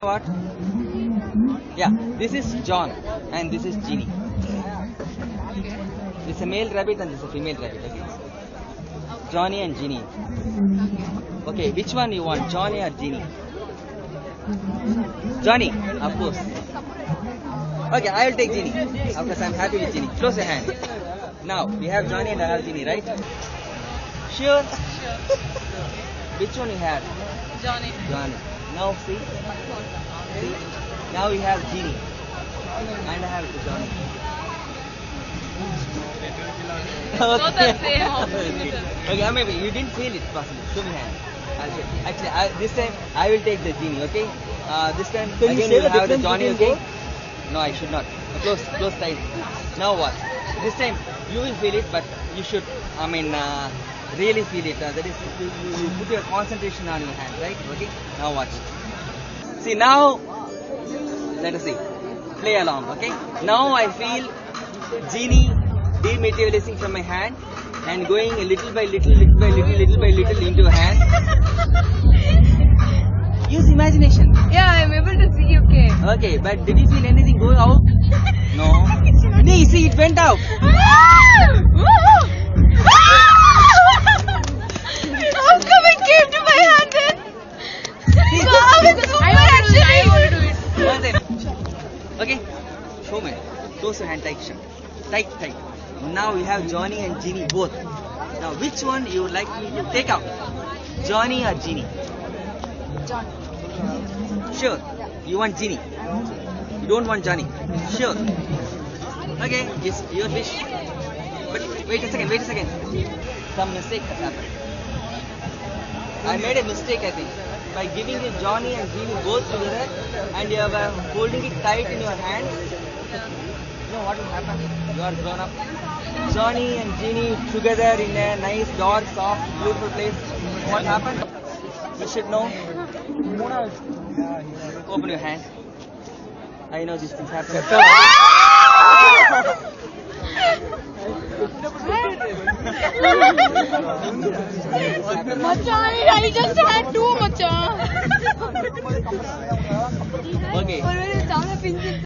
What? Yeah, this is John and this is Ginny. This is a male rabbit and this is a female rabbit. Okay? Johnny and Ginny. Okay, which one you want, Johnny or Ginny? Johnny, of course. Okay, I will take Ginny. Of course, I am happy with Ginny. Close your hand. Now, we have Johnny and I have Ginny, right? Sure? Which one you have? Johnny. Johnny. Now see. See. Now we have Ginny. And I have Johnny. Not the same. Okay, maybe you didn't feel it possibly. Show me hand. I'll show. Actually, this time I will take the Ginny, okay? This time Can you again say you will the have the difference Johnny, between okay? No, I should not. Close tight. Now what? This time you will feel it, but you should, really feel it. That is, you put your concentration on your hand, right? Okay? Now watch. See, now, let us see. Play along, okay? Now I feel Ginny dematerializing from my hand and going little by little into your hand. Use imagination. Yeah, I'm able to see, okay. Okay, but did you feel anything go out? No. Nee, see, it went out. How come it came to my hand then? Wow, it's super I want to do it. One time. Okay, show me. Close your hand tight, shut. Tight. Now we have Johnny and Ginny both. Now which one you would like me to take out? Johnny or Ginny? Johnny. Sure. You want Ginny? You don't want Johnny? Sure. Okay, it's your wish. But wait a second. Some mistake has happened. I made a mistake, I think. By giving you Johnny and Ginny both together and you are holding it tight in your hand. You know what will happen? You are grown up. Johnny and Ginny together in a nice, dark, soft, beautiful place. What happened? You should know. Open your hand. I know these things happen. Machan, I just had two, Machan. Okay.